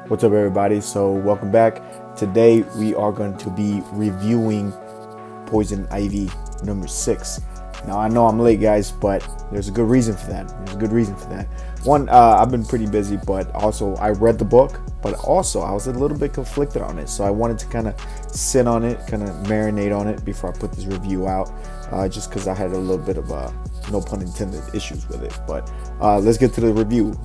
What's up, everybody? So welcome back. Today we are going to be reviewing Poison Ivy number 6. Now I know I'm late, guys, but there's a good reason for that. One, I've been pretty busy, but also I read the book, but also I was a little bit conflicted on it. So I wanted to kind of sit on it, kind of marinate on it before I put this review out, just because I had a little bit of no pun intended, issues with it. But let's get to the review.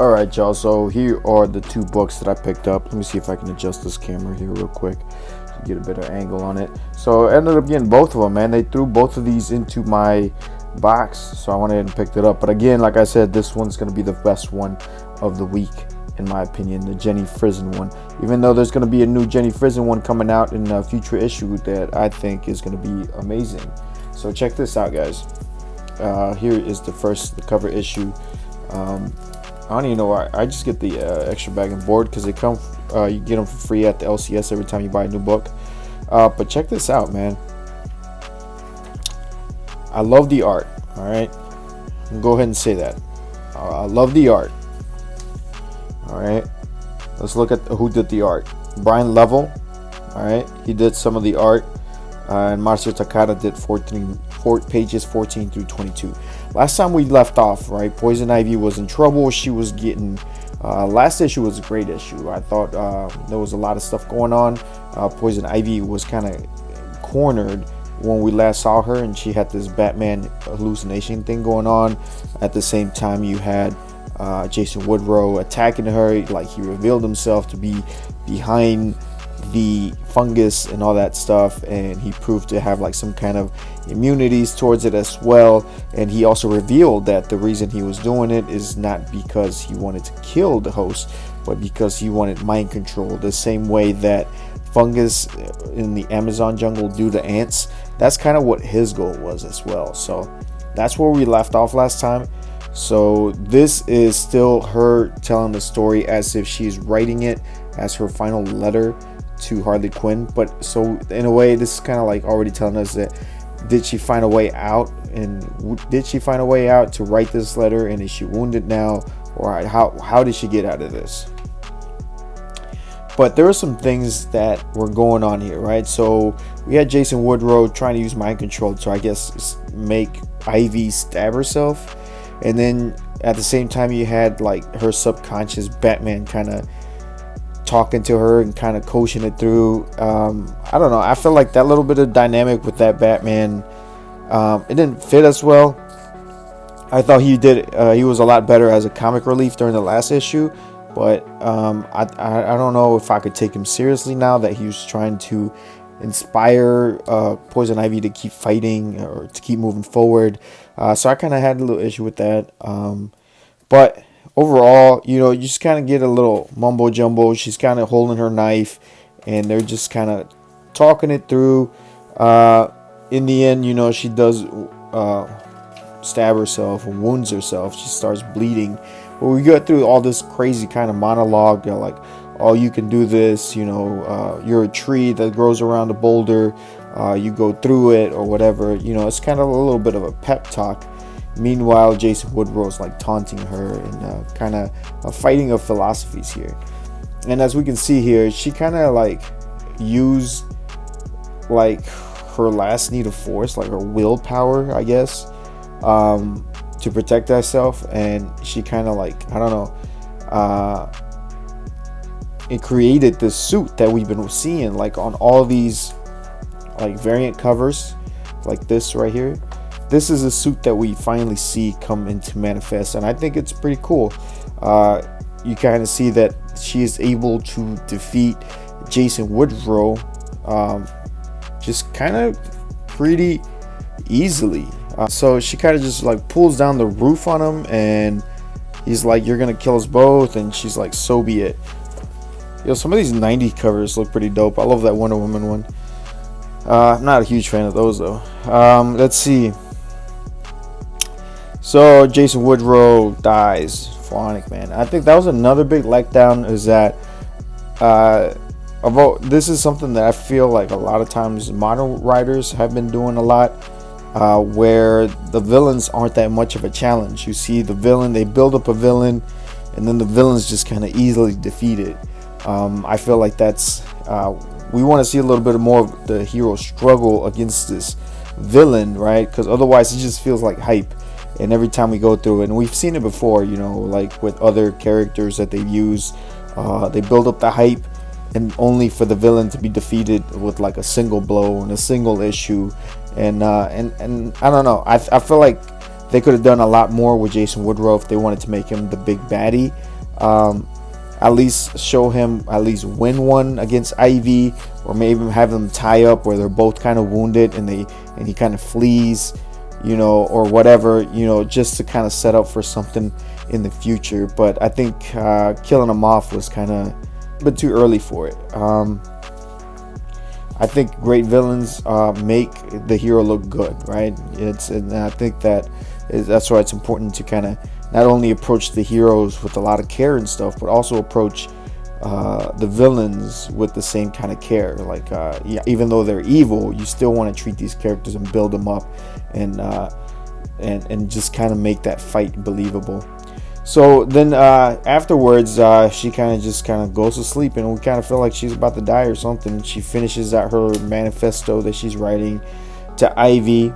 All right, y'all. So here are the two books that I picked up. Let me see if I can adjust this camera here real quick to get a better angle on it. So I ended up getting both of them, man. They threw both of these into my box, so I went ahead and picked it up. But again, like I said, this one's going to be the best one of the week, in my opinion, the Jenny Frison one. Even though there's going to be a new Jenny Frison one coming out in a future issue that I think is going to be amazing. So check this out, guys. Here is the cover issue. I don't even know why. I just get the extra bag and board because they come. You get them for free at the LCS every time you buy a new book. But check this out, man. I love the art. All right, go ahead and say that. I love the art. All right, let's look at who did the art. Brian Level. All right, he did some of the art, and Marcio Takada did 4 pages 14 through 22. Last time we left off, right, Poison Ivy was in trouble. She was getting last issue was a great issue. I thought there was a lot of stuff going on. Poison Ivy was kind of cornered when we last saw her, and she had this Batman hallucination thing going on. At the same time, you had Jason Woodrow attacking her, like he revealed himself to be behind the fungus and all that stuff, and he proved to have like some kind of immunities towards it as well. And he also revealed that the reason he was doing it is not because he wanted to kill the host, but because he wanted mind control, the same way that fungus in the Amazon jungle do to ants. That's kind of what his goal was as well. So that's where we left off last time. So this is still her telling the story as if she's writing it as her final letter to Harley Quinn. But so in a way, this is kind of like already telling us that did she find a way out, and did she find a way out to write this letter, and is she wounded now, or how did she get out of this? But there are some things that were going on here, right? So we had Jason Woodrow trying to use mind control to, I guess, make Ivy stab herself, and then at the same time you had like her subconscious Batman kind of talking to her and kind of coaching it through. I don't know, I feel like that little bit of dynamic with that Batman, it didn't fit as well. I thought he was a lot better as a comic relief during the last issue, but I don't know if I could take him seriously now that he was trying to inspire Poison Ivy to keep fighting or to keep moving forward. So I kind of had a little issue with that, but overall, you just kind of get a little mumbo jumbo. She's kind of holding her knife, and they're just kind of talking it through. In the end, she does stab herself and wounds herself. She starts bleeding. But we go through all this crazy kind of monologue, like, oh, you can do this, you're a tree that grows around a boulder, you go through it, or whatever. It's kind of a little bit of a pep talk. Meanwhile, Jason Woodrow's like taunting her and kind of a fighting of philosophies here. And as we can see here, she kind of like used like her last need of force, like her willpower, I guess, to protect herself. And she kind of like, I don't know, it created this suit that we've been seeing like on all these like variant covers, like this right here. This is a suit that we finally see come into manifest, and I think it's pretty cool. You kind of see that she is able to defeat Jason Woodrow just kind of pretty easily. So she kind of just like pulls down the roof on him, and he's like, "You're gonna kill us both," and she's like, "So be it." Some of these 90 covers look pretty dope. I love that Wonder Woman one. I'm not a huge fan of those though. Let's see. So Jason Woodrow dies. Phonic, man. I think that was another big letdown, is that although this is something that I feel like a lot of times modern writers have been doing a lot, where the villains aren't that much of a challenge. You see the villain, they build up a villain, and then the villain's just kind of easily defeated. I feel like that's we want to see a little bit more of the hero struggle against this villain, right? Because otherwise it just feels like hype. And every time we go through it, and we've seen it before, you know, like with other characters that they use, they build up the hype, and only for the villain to be defeated with like a single blow in a single issue. And I don't know. I feel like they could have done a lot more with Jason Woodrow if they wanted to make him the big baddie. At least show him at least win one against Ivy, or maybe have them tie up where they're both kind of wounded and he kind of flees, you know, or whatever, you know, just to kind of set up for something in the future. But I think killing him off was kind of a bit too early for it. I think great villains make the hero look good, right? And I think that's why it's important to kind of not only approach the heroes with a lot of care and stuff, but also approach the villains with the same kind of care. Like, yeah, even though they're evil, you still want to treat these characters and build them up, and just kind of make that fight believable. So then afterwards, she kind of goes to sleep, and we kind of feel like she's about to die or something. She finishes out her manifesto that she's writing to Ivy,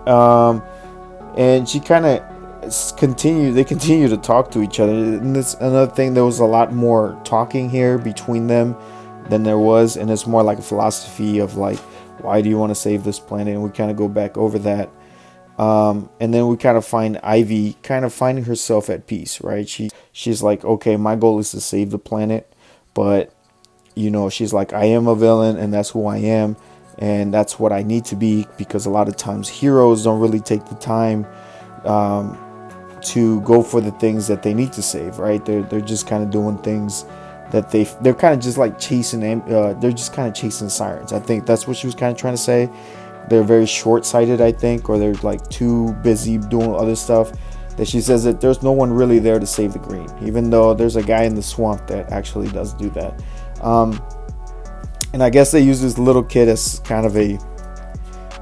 and she kind of they continue to talk to each other. And this another thing, there was a lot more talking here between them than there was, and it's more like a philosophy of like, why do you want to save this planet? And we kind of go back over that. And then we kind of find Ivy kind of finding herself at peace, right? She's like, okay, my goal is to save the planet, but you know, she's like, I am a villain, and that's who I am, and that's what I need to be, because a lot of times heroes don't really take the time to go for the things that they need to save, right? They're just kind of doing things that they're kind of just like chasing they're just kind of chasing sirens. I think that's what she was kind of trying to say. They're very short-sighted, I think, or they're like too busy doing other stuff. That she says that there's no one really there to save the green, even though there's a guy in the swamp that actually does do that. And I guess they use this little kid as kind of a,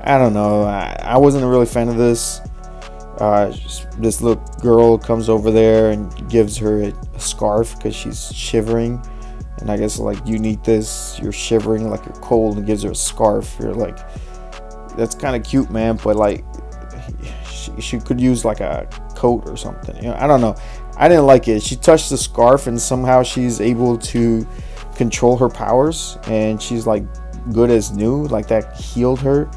I don't know, I wasn't a really fan of this. This little girl comes over there and gives her a scarf because she's shivering, and I guess like, you need this, you're shivering, like you're cold, and gives her a scarf. You're like, that's kind of cute, man, but like she could use like a coat or something, you know. I don't know, I didn't like it. She touched the scarf and somehow she's able to control her powers, and she's like good as new, like that healed her.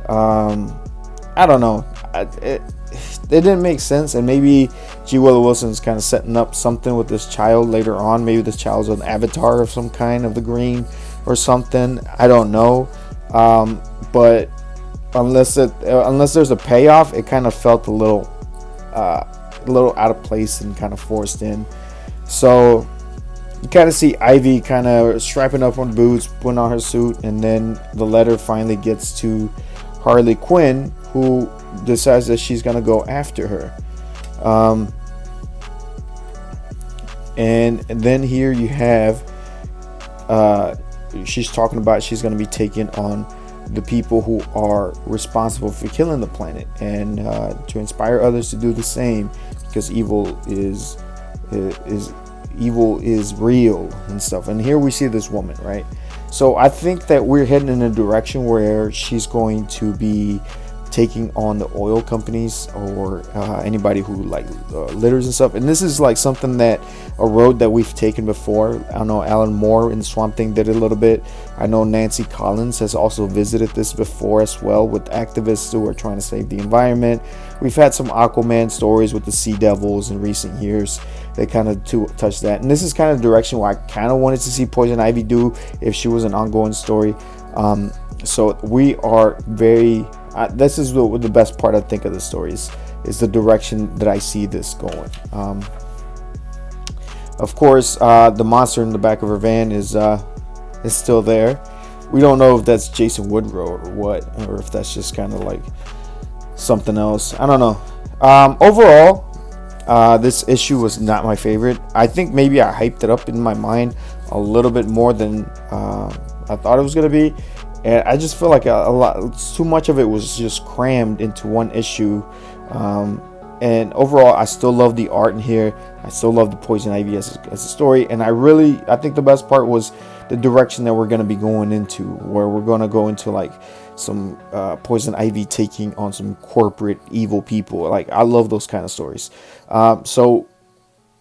I don't know, it didn't make sense. And maybe G. Willow Wilson's kind of setting up something with this child later on. Maybe this child's an avatar of some kind of the green or something, I don't know. But unless there's a payoff, it kind of felt a little out of place and kind of forced in. So you kind of see Ivy kind of strapping up on boots, putting on her suit, and then the letter finally gets to Harley Quinn, who decides that she's gonna go after her. And then here you have she's talking about she's gonna be taking on the people who are responsible for killing the planet, and to inspire others to do the same, because evil is real and stuff. And here we see this woman, right? So I think that we're heading in a direction where she's going to be taking on the oil companies, or anybody who like litters and stuff. And this is like something that a road that we've taken before. I know Alan Moore in Swamp Thing did it a little bit. I know Nancy Collins has also visited this before as well, with activists who are trying to save the environment. We've had some Aquaman stories with the Sea Devils in recent years. They kind of touch that, and this is kind of the direction where I kind of wanted to see Poison Ivy do if she was an ongoing story. So we are very this is the best part, I think, of the stories, is the direction that I see this going. Of course, the monster in the back of her van is still there. We don't know if that's Jason Woodrow or what, or if that's just kind of like something else. I don't know. Overall, this issue was not my favorite. I think maybe I hyped it up in my mind a little bit more than I thought it was going to be. And I just feel like a lot too much of it was just crammed into one issue. And overall, I still love the art in here. I still love the Poison Ivy as a story. And I think the best part was the direction that we're going to be going into, where we're going to go into like some Poison Ivy taking on some corporate evil people. Like, I love those kind of stories. So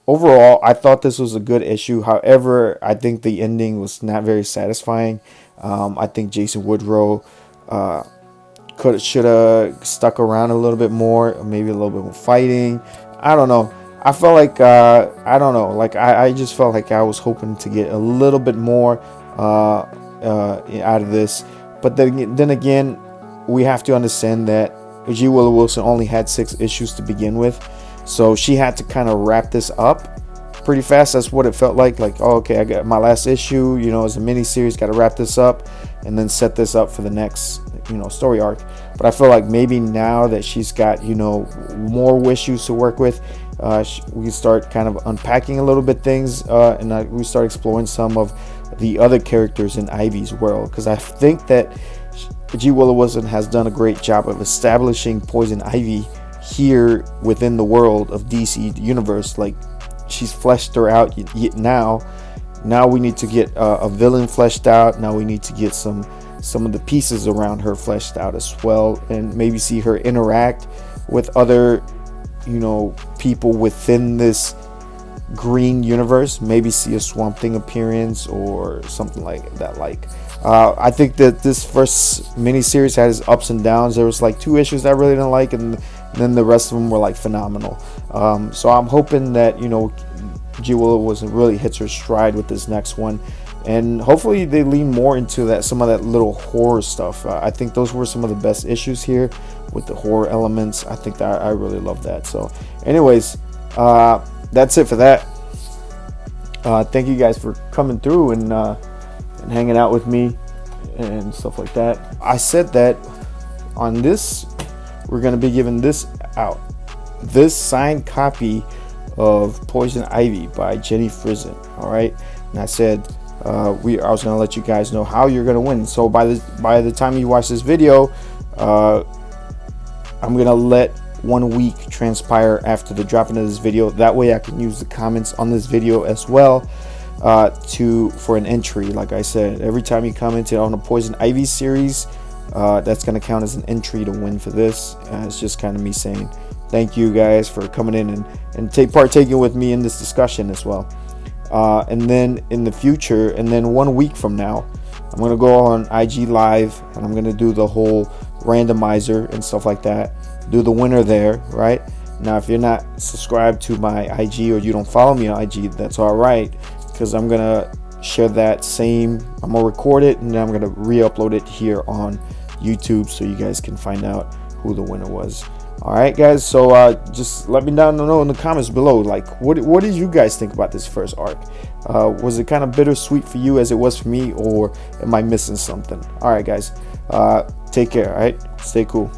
overall, I thought this was a good issue. However, I think the ending was not very satisfying. I think Jason Woodrow should have stuck around a little bit more, or maybe a little bit more fighting. I don't know. I felt like I don't know. Like, I just felt like I was hoping to get a little bit more out of this. But then again, we have to understand that G. Willow Wilson only had 6 issues to begin with, so she had to kind of wrap this up pretty fast. That's what it felt like. Like, oh, okay, I got my last issue. You know, it's a mini series. Got to wrap this up and then set this up for the next, story arc. But I feel like maybe now that she's got, more issues to work with, we start kind of unpacking a little bit things, and we start exploring some of the other characters in Ivy's world, because I think that G. Willow Wilson has done a great job of establishing Poison Ivy here within the world of DC Universe. Like, she's fleshed her out now we need to get a villain fleshed out. Now we need to get some of the pieces around her fleshed out as well, and maybe see her interact with other people within this green universe. Maybe see a Swamp Thing appearance or something like that. I think that this first miniseries had its ups and downs. There was like 2 issues that I really didn't like, and then the rest of them were like phenomenal. So I'm hoping that G. Willow Wilson really hits her stride with this next one, and hopefully they lean more into some of that little horror stuff. I think those were some of the best issues here with the horror elements. I think that I really love that. So anyways, that's it for that. Thank you guys for coming through and hanging out with me and stuff like that. I said that on this, we're going to be giving this out, this signed copy of Poison Ivy by Jenny Frison. All right, and I said I was going to let you guys know how you're going to win. So by the time you watch this video, I'm going to let 1 week transpire after the dropping of this video. That way I can use the comments on this video as well for an entry. Like I said, every time you commented on a Poison Ivy series, that's going to count as an entry to win for this. It's just kind of me saying thank you guys for coming in and partaking with me in this discussion as well. And then in the future, and then 1 week from now, I'm going to go on IG Live and I'm going to do the whole randomizer and stuff like that. Do the winner there, right? Now, if you're not subscribed to my IG or you don't follow me on IG, that's all right, because I'm going to share that I'm going to record it and then I'm going to re-upload it here on YouTube so you guys can find out who the winner was. All right, guys, so just let me know in the comments below, like, what did you guys think about this first arc? Was it kind of bittersweet for you as it was for me, or am I missing something? All right, guys, take care. All right, stay cool.